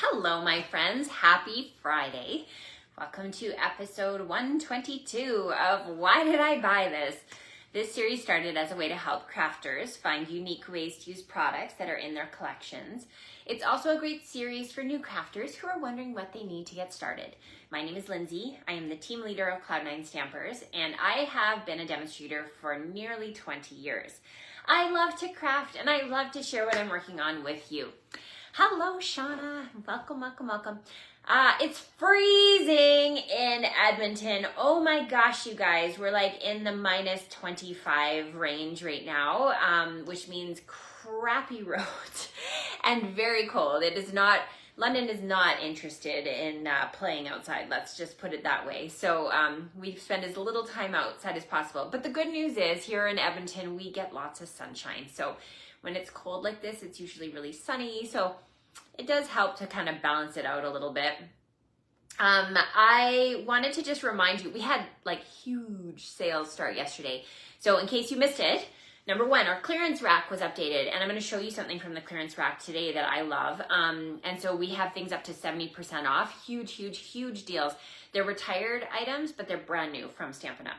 Hello, my friends. Happy Friday. Welcome to episode 122 of Why Did I Buy This? This series started as a way to help crafters find unique ways to use products that are in their collections. It's also a great series for new crafters who are wondering what they need to get started. My name is Lindsay. I am the team leader of Cloud9 Stampers, and I have been a demonstrator for nearly 20 years. I love to craft, and I love to share what I'm working on with you. Hello, Shauna. Welcome. It's freezing in Edmonton. Oh my gosh, you guys. We're like in the minus 25 range right now, which means crappy roads and very cold. London is not interested in playing outside. Let's just put it that way. So we spend as little time outside as possible. But the good news is here in Edmonton, we get lots of sunshine. So when it's cold like this, it's usually really sunny. So it does help to kind of balance it out a little bit. I wanted to just remind you, we had like huge sales start yesterday. So in case you missed it, number one, our clearance rack was updated, and I'm going to show you something from the clearance rack today that I love. And so we have things up to 70% off. Huge deals. They're retired items, but they're brand new from Stampin' Up!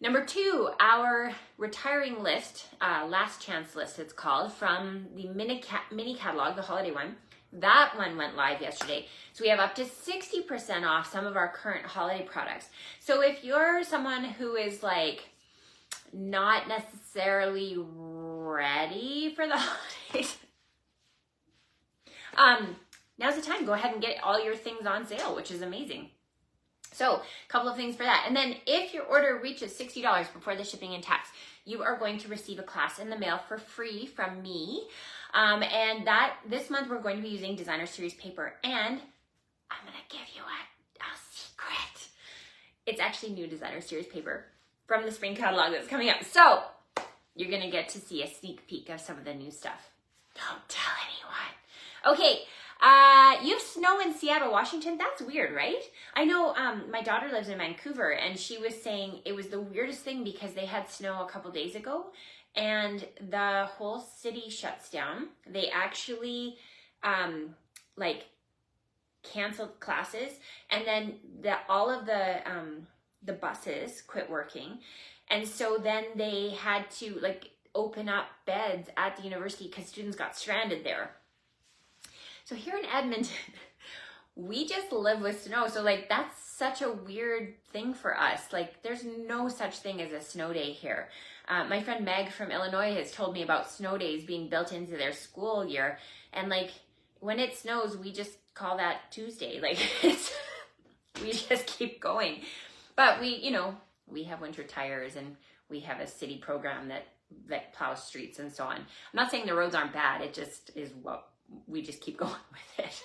Number two, our retiring list, last chance list it's called, from the mini catalog, the holiday one. That one went live yesterday. So we have up to 60% off some of our current holiday products. So if you're someone who is like not necessarily ready for the holidays, now's the time. Go ahead and get all your things on sale, which is amazing. So a couple of things for that. And then if your order reaches $60 before the shipping and tax, you are going to receive a class in the mail for free from me. And this month we're going to be using Designer Series paper, and I'm going to give you a secret. It's actually new Designer Series paper from the spring catalog that's coming up. So you're going to get to see a sneak peek of some of the new stuff. Don't tell anyone. Okay. You have snow in Seattle, Washington. That's weird, right? I know my daughter lives in Vancouver, and she was saying it was the weirdest thing because they had snow a couple days ago and the whole city shuts down. They actually canceled classes, and then all of the buses quit working. And so then they had to open up beds at the university because students got stranded there. So here in Edmonton, we just live with snow. So that's such a weird thing for us. There's no such thing as a snow day here. My friend Meg from Illinois has told me about snow days being built into their school year. And when it snows, we just call that Tuesday. We just keep going. But we have winter tires, and we have a city program that plows streets and so on. I'm not saying the roads aren't bad. It just is what we just keep going with it.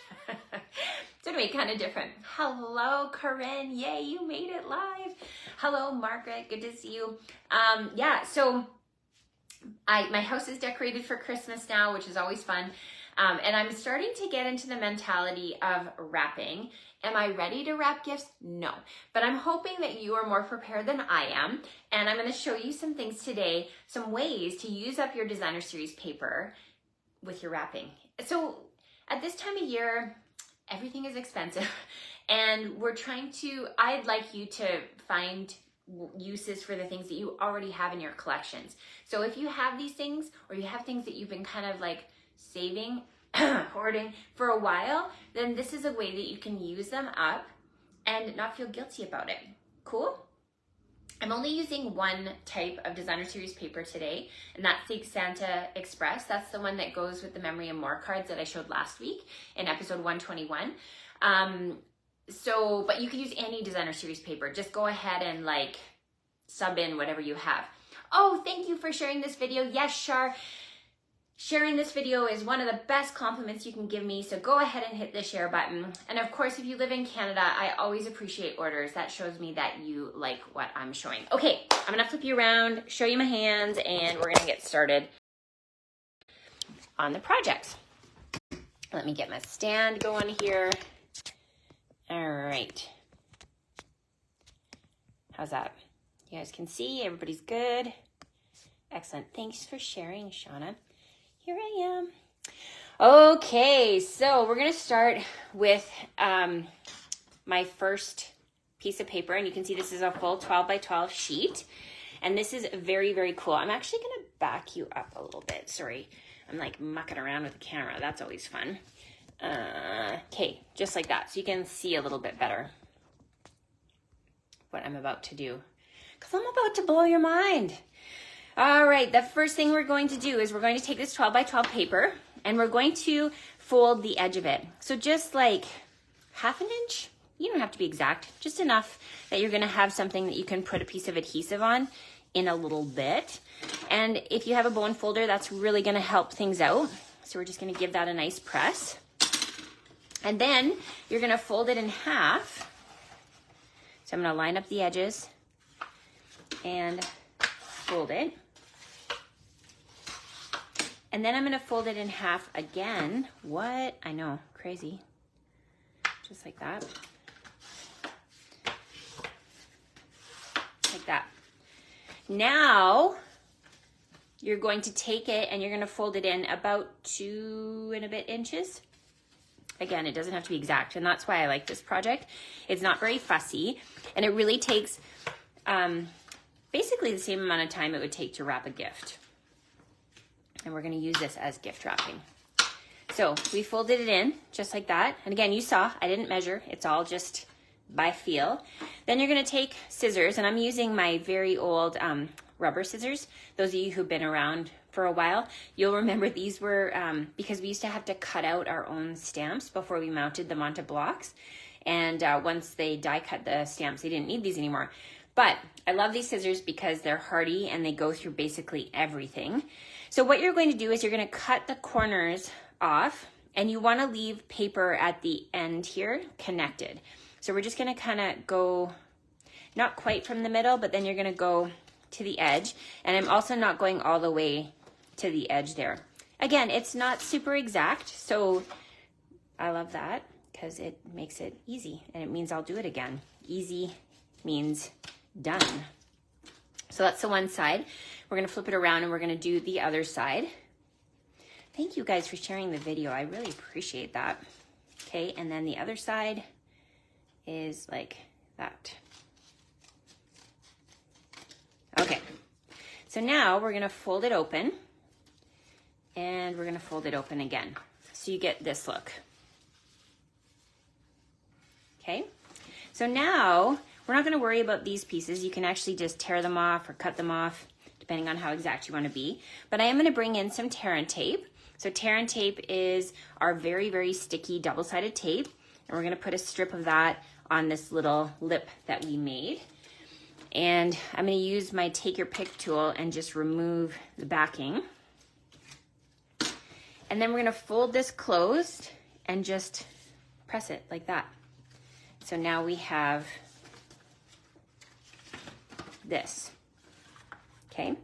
So anyway, kind of different. Hello, Corinne. Yay, you made it live. Hello, Margaret. Good to see you. So my house is decorated for Christmas now, which is always fun. And I'm starting to get into the mentality of wrapping. Am I ready to wrap gifts? No. But I'm hoping that you are more prepared than I am. And I'm going to show you some things today, some ways to use up your Designer Series paper with your wrapping. So at this time of year, everything is expensive, and I'd like you to find uses for the things that you already have in your collections. So if you have these things, or you have things that you've been kind of saving, hoarding for a while, then this is a way that you can use them up and not feel guilty about it. Cool? I'm only using one type of Designer Series paper today, and that's the Santa Express. That's the one that goes with the Memory and More cards that I showed last week in episode 121. But you can use any Designer Series paper. Just go ahead and sub in whatever you have. Oh, thank you for sharing this video. Yes, Shar. Sharing this video is one of the best compliments you can give me, so go ahead and hit the share button. And of course, if you live in Canada, I always appreciate orders. That shows me that you like what I'm showing. Okay, I'm gonna flip you around, show you my hands, and we're gonna get started on the projects. Let me get my stand going here. All right. How's that? You guys can see, everybody's good. Excellent, thanks for sharing, Shauna. Here I am. Okay, so we're gonna start with my first piece of paper, and you can see this is a full 12 by 12 sheet, and this is very, very cool. I'm actually gonna back you up a little bit. Sorry, I'm like mucking around with the camera. That's always fun. Okay, just like that, so you can see a little bit better what I'm about to do, because I'm about to blow your mind. All right, the first thing we're going to do is we're going to take this 12 by 12 paper, and we're going to fold the edge of it. So just like half an inch, you don't have to be exact, just enough that you're gonna have something that you can put a piece of adhesive on in a little bit. And if you have a bone folder, that's really gonna help things out. So we're just gonna give that a nice press. And then you're gonna fold it in half. So I'm gonna line up the edges and fold it. And then I'm gonna fold it in half again. What? I know, crazy. Just like that. Like that. Now, you're going to take it and you're gonna fold it in about 2 and a bit inches. Again, it doesn't have to be exact, and that's why I like this project. It's not very fussy, and it really takes basically the same amount of time it would take to wrap a gift. And we're gonna use this as gift wrapping. So we folded it in just like that. And again, you saw, I didn't measure. It's all just by feel. Then you're gonna take scissors, and I'm using my very old rubber scissors. Those of you who've been around for a while, you'll remember these were, because we used to have to cut out our own stamps before we mounted them onto blocks. And once they die cut the stamps, they didn't need these anymore. But I love these scissors because they're hardy and they go through basically everything. So what you're going to do is you're going to cut the corners off, and you want to leave paper at the end here connected. So we're just going to kind of go, not quite from the middle, but then you're going to go to the edge. And I'm also not going all the way to the edge there. Again, it's not super exact, so I love that because it makes it easy, and it means I'll do it again. Easy means done. So that's the one side. We're gonna flip it around and we're gonna do the other side. Thank you guys for sharing the video. I really appreciate that. Okay, and then the other side is like that. Okay, so now we're gonna fold it open, and we're gonna fold it open again. So you get this look. Okay, so now we're not gonna worry about these pieces. You can actually just tear them off or cut them off, depending on how exact you wanna be. But I am gonna bring in some tear and tape. So tear and tape is our very, very sticky double-sided tape. And we're gonna put a strip of that on this little lip that we made. And I'm gonna use my take your pick tool and just remove the backing. And then we're gonna fold this closed and just press it like that. So now we have this, okay?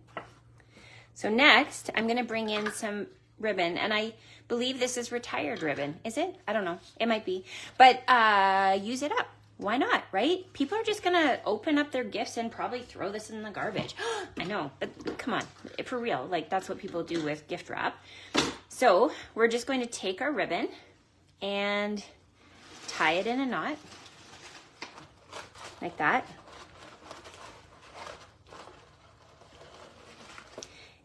So next, I'm gonna bring in some ribbon, and I believe this is retired ribbon. Is it? I don't know, it might be. But use it up, why not, right? People are just gonna open up their gifts and probably throw this in the garbage. I know, but come on, for real, like that's what people do with gift wrap. So we're just going to take our ribbon and tie it in a knot, like that.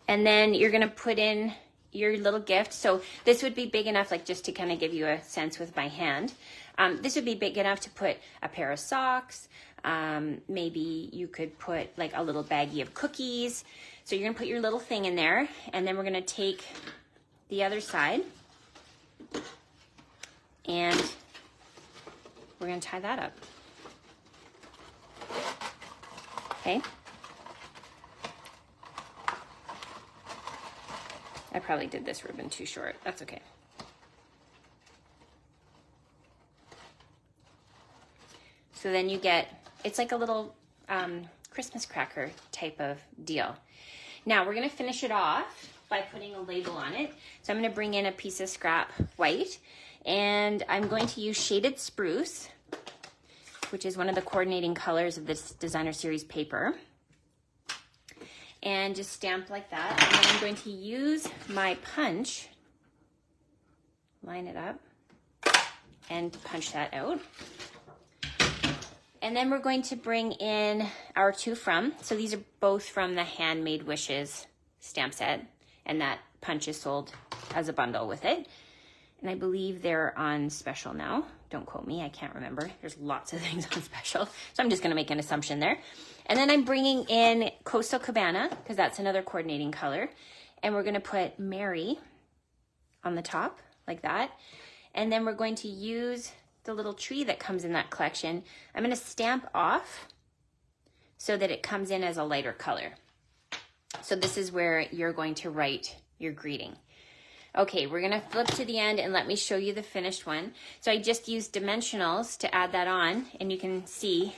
And then you're gonna put in your little gift. So this would be big enough, like just to kind of give you a sense with my hand. This would be big enough to put a pair of socks. Maybe you could put like a little baggie of cookies. So you're gonna put your little thing in there, and then we're gonna take the other side and we're gonna tie that up. Okay. I probably did this ribbon too short. That's okay. So then you get, it's like a little Christmas cracker type of deal. Now we're gonna finish it off by putting a label on it. So I'm gonna bring in a piece of scrap white, and I'm going to use Shaded Spruce, which is one of the coordinating colors of this designer series paper. And just stamp like that. And then I'm going to use my punch line it up and punch that out. And then we're going to bring in our two from. So these are both from the Handmade Wishes stamp set, and that punch is sold as a bundle with it. And I believe they're on special now. Don't quote me, I can't remember. There's lots of things on special. So I'm just gonna make an assumption there. And then I'm bringing in Coastal Cabana, because that's another coordinating color. And we're gonna put Mary on the top, like that. And then we're going to use the little tree that comes in that collection. I'm gonna stamp off so that it comes in as a lighter color. So this is where you're going to write your greeting. Okay, we're gonna flip to the end and let me show you the finished one. So I just used dimensionals to add that on, and you can see,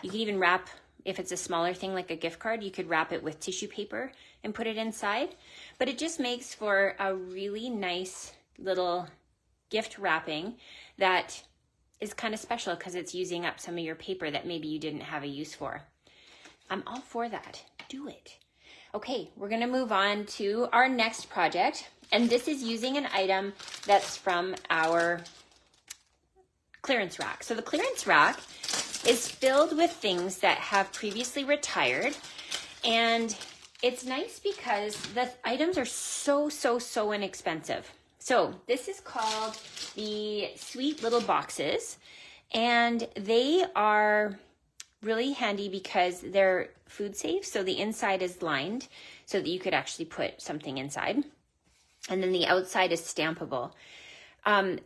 you can even wrap, if it's a smaller thing like a gift card, you could wrap it with tissue paper and put it inside. But it just makes for a really nice little gift wrapping that is kind of special because it's using up some of your paper that maybe you didn't have a use for. I'm all for that, do it. Okay, we're gonna move on to our next project. And this is using an item that's from our clearance rack. So the clearance rack is filled with things that have previously retired. And it's nice because the items are so inexpensive. So this is called the Sweet Little Boxes. And they are really handy because they're food safe. So the inside is lined so that you could actually put something inside. And then the outside is stampable.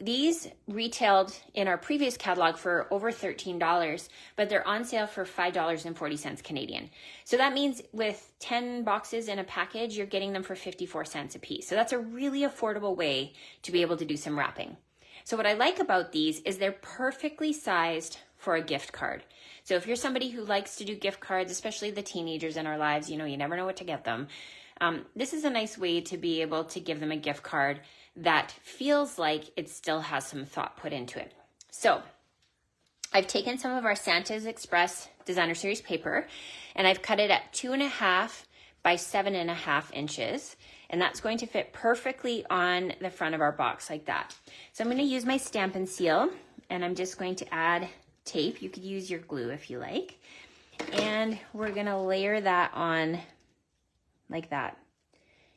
These retailed in our previous catalog for over $13, but they're on sale for $5.40 Canadian. So that means with 10 boxes in a package, you're getting them for 54 cents a piece. So that's a really affordable way to be able to do some wrapping. So what I like about these is they're perfectly sized for a gift card. So if you're somebody who likes to do gift cards, especially the teenagers in our lives, you know, you never know what to get them. This is a nice way to be able to give them a gift card that feels like it still has some thought put into it. So I've taken some of our Santa's Express Designer Series paper and I've cut it at 2.5 by 7.5 inches. And that's going to fit perfectly on the front of our box like that. So I'm going to use my Stampin' Seal and I'm just going to add tape. You could use your glue if you like. And we're going to layer that on like that.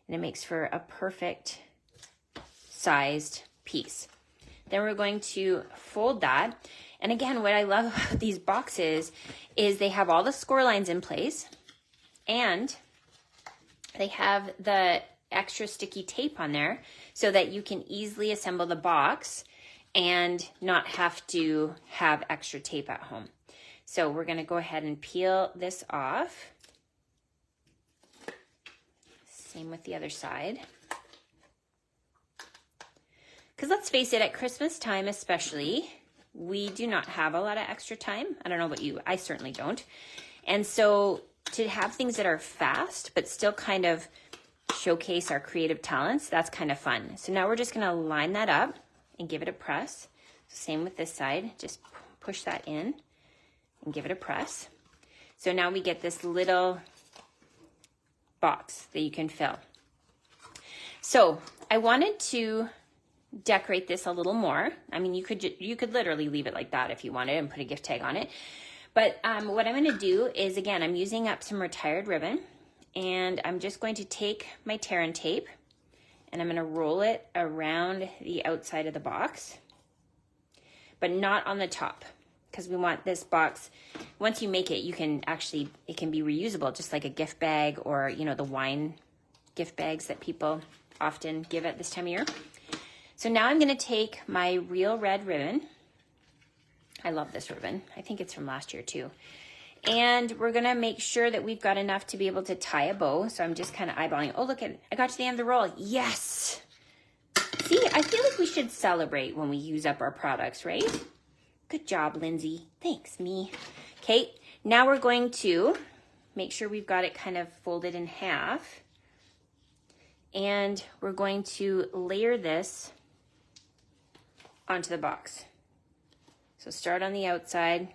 And it makes for a perfect sized piece. Then we're going to fold that. And again, what I love about these boxes is they have all the score lines in place and they have the extra sticky tape on there so that you can easily assemble the box and not have to have extra tape at home. So we're going to go ahead and peel this off. Same with the other side. Because let's face it, at Christmas time especially, we do not have a lot of extra time. I don't know about you, I certainly don't. And so to have things that are fast, but still kind of showcase our creative talents, that's kind of fun. So now we're just gonna line that up and give it a press. Same with this side, just push that in and give it a press. So now we get this little box that you can fill. So I wanted to decorate this a little more. I mean, you could literally leave it like that if you wanted and put a gift tag on it. But what I'm going to do is, again, I'm using up some retired ribbon and I'm just going to take my tear and tape and I'm going to roll it around the outside of the box, but not on the top, because we want this box, once you make it, you can actually, it can be reusable, just like a gift bag or, you know, the wine gift bags that people often give at this time of year. So now I'm going to take my real red ribbon. I love this ribbon. I think it's from last year too. And we're going to make sure that we've got enough to be able to tie a bow. So I'm just kind of eyeballing. Oh, look, I got to the end of the roll. Yes. See, I feel like we should celebrate when we use up our products, right? Good job, Lindsay. Thanks, me. Okay, now we're going to make sure we've got it kind of folded in half. And we're going to layer this onto the box. So start on the outside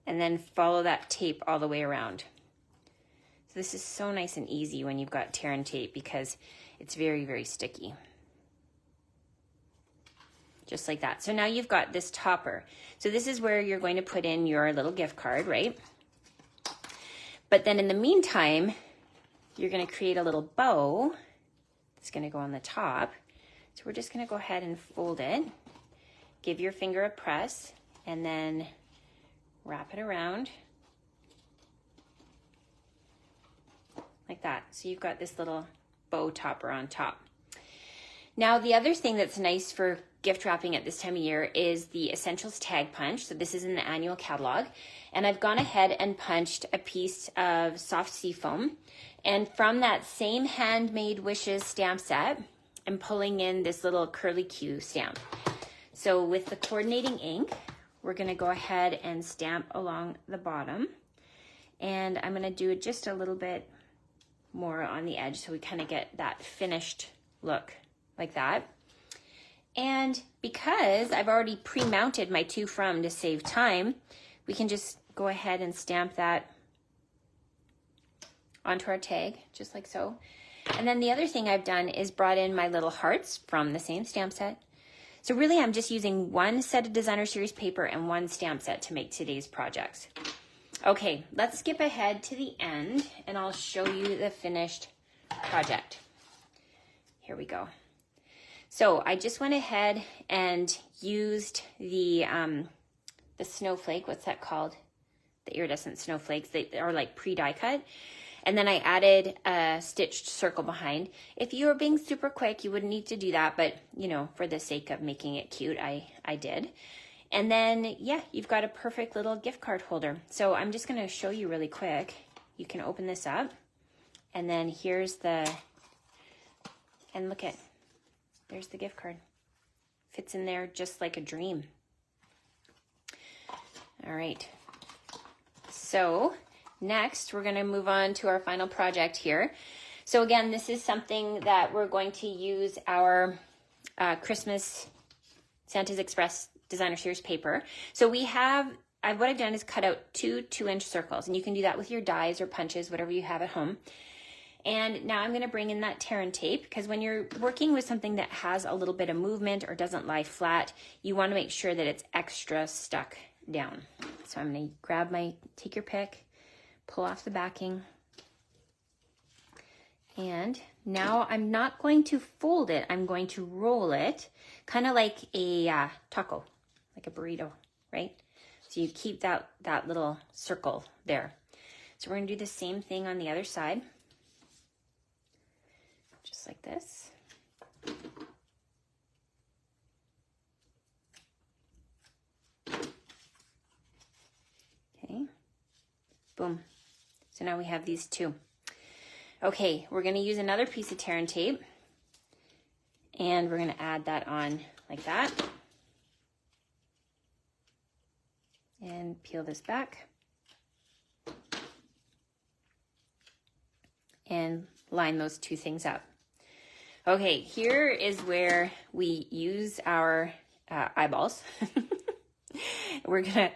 and then follow that tape all the way around. So this is so nice and easy when you've got tear and tape, because It's very, very sticky. Just like that. So now you've got this topper. So this is where you're going to put in your little gift card, right? But then in the meantime, you're going to create a little bow that's going to go on the top. So we're just going to go ahead and fold it. Give your finger a press and then wrap it around like that. So you've got this little bow topper on top. Now, the other thing that's nice for gift wrapping at this time of year is the Essentials Tag Punch. So this is in the annual catalog. And I've gone ahead and punched a piece of soft seafoam. And from that same Handmade Wishes stamp set, I'm pulling in this little curly Q stamp. So with the coordinating ink, we're going to go ahead and stamp along the bottom. And I'm going to do just a little bit more on the edge so we kind of get that finished look like that. And because I've already pre-mounted my to from to save time, we can just go ahead and stamp that onto our tag, just like so. And then the other thing I've done is brought in my little hearts from the same stamp set. So really I'm just using one set of Designer Series paper and one stamp set to make today's projects. Okay, let's skip ahead to the end and I'll show you the finished project. Here we go. So I just went ahead and used the snowflake, what's that called? The iridescent snowflakes, they are like pre-die cut. And then I added a stitched circle behind. If you were being super quick, you wouldn't need to do that, but you know, for the sake of making it cute, I did. And then, yeah, you've got a perfect little gift card holder. So I'm just gonna show you really quick. You can open this up and then here's and look at, there's the gift card. Fits in there just like a dream. All right. So next, we're going to move on to our final project here. So again, this is something that we're going to use our Christmas Santa's Express Designer Series paper. So we have, what I've done is cut out two 2-inch circles, and you can do that with your dies or punches, whatever you have at home. And now I'm going to bring in that tear and tape, because when you're working with something that has a little bit of movement or doesn't lie flat, you want to make sure that it's extra stuck down. So I'm going to grab take your pick, pull off the backing. And now I'm not going to fold it, I'm going to roll it, kind of like a taco, like a burrito, right? So you keep that little circle there. So we're going to do the same thing on the other side. Just like this. Okay, boom. So now we have these two. Okay, we're going to use another piece of tear and tape, and we're going to add that on like that. And peel this back. And line those two things up. Okay, here is where we use our eyeballs. We're going to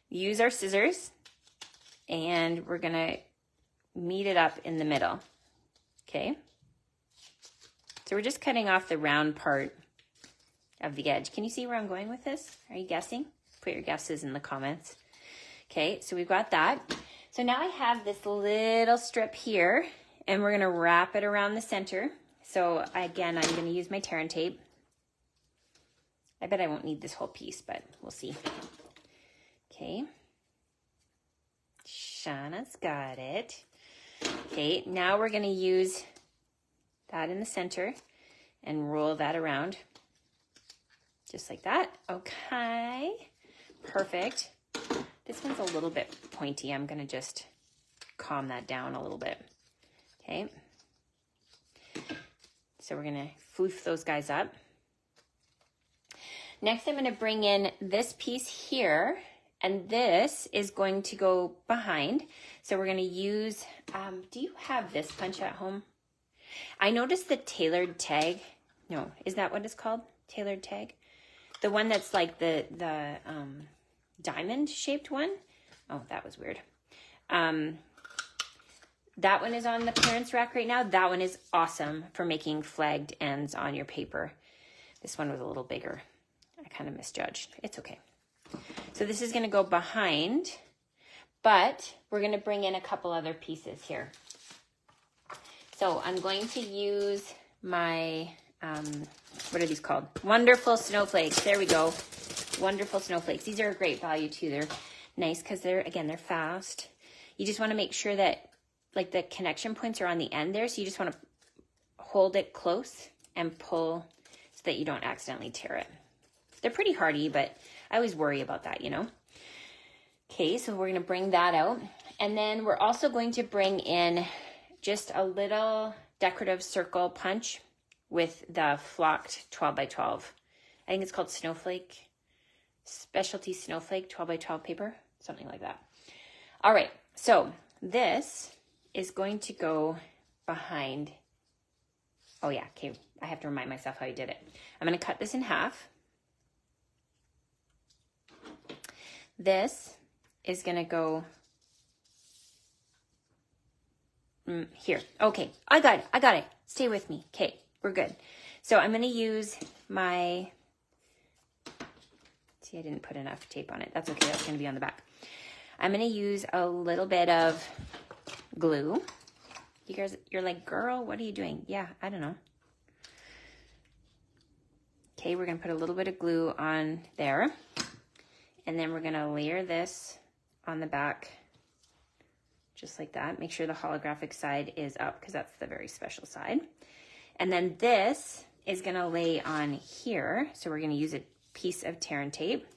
use our scissors, and we're going to meet it up in the middle. Okay, so we're just cutting off the round part of the edge. Can you see where I'm going with this? Are you guessing? Put your guesses in the comments. Okay, so we've got that. So now I have this little strip here, and we're gonna wrap it around the center. So again, I'm gonna use my tear and tape. I bet I won't need this whole piece, but we'll see. Okay, Shauna's got it. Okay, now we're going to use that in the center and roll that around just like that. Okay, perfect. This one's a little bit pointy. I'm going to just calm that down a little bit. Okay, so we're going to floof those guys up. Next, I'm going to bring in this piece here, and this is going to go behind. So we're going to use, do you have this punch at home? I noticed the tailored tag. No, is that what it's called? Tailored tag? The one that's like the diamond shaped one? Oh, that was weird. That one is on the clearance rack right now. That one is awesome for making flagged ends on your paper. This one was a little bigger. I kind of misjudged. It's okay. So this is going to go behind, but we're going to bring in a couple other pieces here. So I'm going to use my, what are these called? Wonderful Snowflakes. There we go. Wonderful Snowflakes. These are a great value too. They're nice because they're fast. You just want to make sure that like the connection points are on the end there. So you just want to hold it close and pull so that you don't accidentally tear it. They're pretty hardy, but I always worry about that, you know? Okay, so we're going to bring that out. And then we're also going to bring in just a little decorative circle punch with the flocked 12 by 12. I think it's called Snowflake, Specialty Snowflake 12 by 12 paper, something like that. All right, so this is going to go behind. Oh yeah, okay, I have to remind myself how I did it. I'm going to cut this in half. This is going to go here. Okay, I got it. Stay with me. Okay, we're good. So I'm going to use my, see, I didn't put enough tape on it. That's okay, that's going to be on the back. I'm going to use a little bit of glue. You guys, you're like, girl, what are you doing? Yeah, I don't know. Okay, we're going to put a little bit of glue on there. And then we're going to layer this on the back just like that. Make sure the holographic side is up because that's the very special side. And then this is going to lay on here. So we're going to use a piece of tear and tape.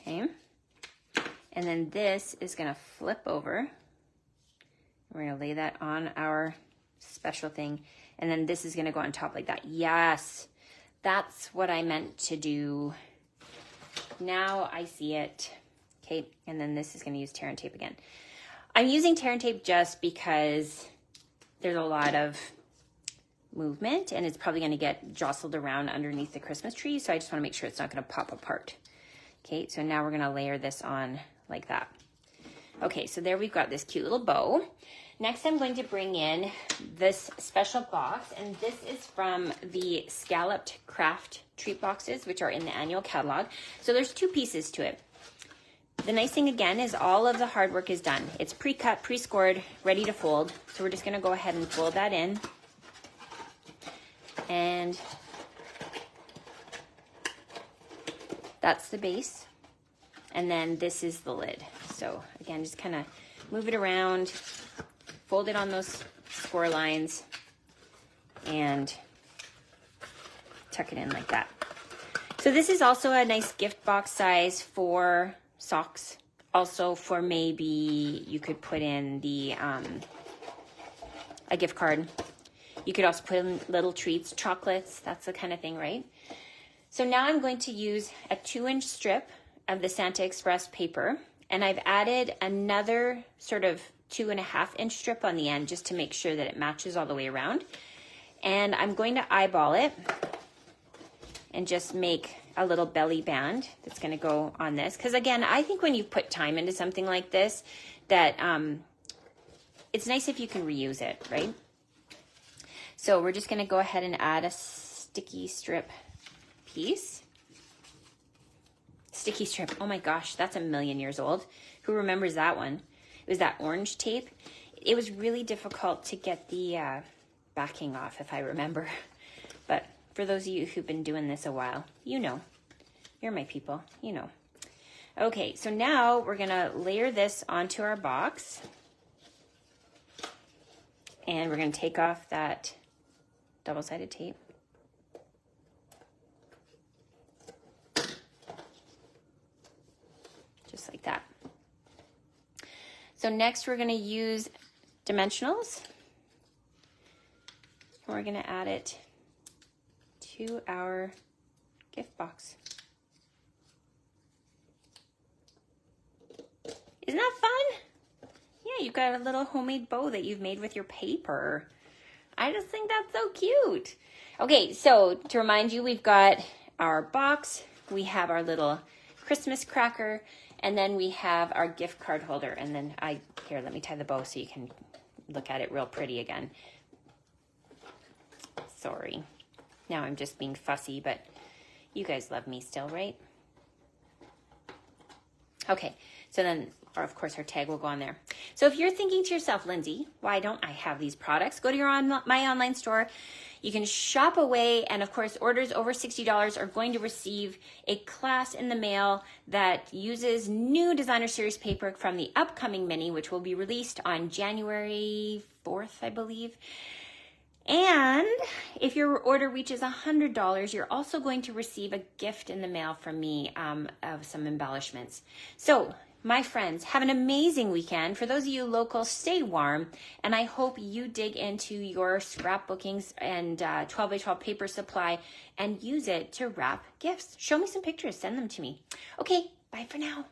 Okay. And then this is going to flip over. We're going to lay that on our special thing. And then this is going to go on top like that. Yes, that's what I meant to do. Now I see it. Okay, and then this is going to use tear and tape again. I'm using tear and tape just because there's a lot of movement and it's probably going to get jostled around underneath the Christmas tree. So I just want to make sure it's not going to pop apart. Okay, so now we're going to layer this on like that. Okay, so there we've got this cute little bow. Next, I'm going to bring in this special box, and this is from the Scalloped Craft treat boxes, which are in the annual catalog. So there's two pieces to it. The nice thing again is all of the hard work is done. It's pre-cut, pre-scored, ready to fold. So we're just going to go ahead and fold that in. And that's the base. And then this is the lid. So again, just kind of move it around, fold it on those score lines, and tuck it in like that. So this is also a nice gift box size for socks. Also for maybe you could put in the a gift card. You could also put in little treats, chocolates, that's the kind of thing, right? So now I'm going to use a 2-inch strip of the Santa Express paper, and I've added another sort of 2.5-inch strip on the end just to make sure that it matches all the way around. And I'm going to eyeball it and just make a little belly band that's going to go on this. Because again, I think when you put time into something like this, that it's nice if you can reuse it, right? So we're just going to go ahead and add a sticky strip piece. Sticky strip, oh my gosh, that's a million years old. Who remembers that one? It was that orange tape. It was really difficult to get the backing off, if I remember. But for those of you who've been doing this a while, you know. You're my people, you know. Okay, so now we're gonna layer this onto our box. And we're gonna take off that double-sided tape. Just like that. So next we're going to use dimensionals. And we're going to add it to our gift box. Isn't that fun? Yeah, you've got a little homemade bow that you've made with your paper. I just think that's so cute. Okay, so to remind you, we've got our box. We have our little Christmas cracker, and then we have our gift card holder. And then here, let me tie the bow so you can look at it real pretty again. Sorry. Now I'm just being fussy, but you guys love me still, right? Okay, so then, or of course, our tag will go on there. So if you're thinking to yourself, Lindsay, why don't I have these products? Go to your my online store. You can shop away, and of course, orders over $60 are going to receive a class in the mail that uses new Designer Series paper from the upcoming mini, which will be released on January 4th, I believe. And if your order reaches $100, you're also going to receive a gift in the mail from me of some embellishments. So, my friends, have an amazing weekend. For those of you local, stay warm. And I hope you dig into your scrapbookings and 12 by 12 paper supply and use it to wrap gifts. Show me some pictures. Send them to me. Okay, bye for now.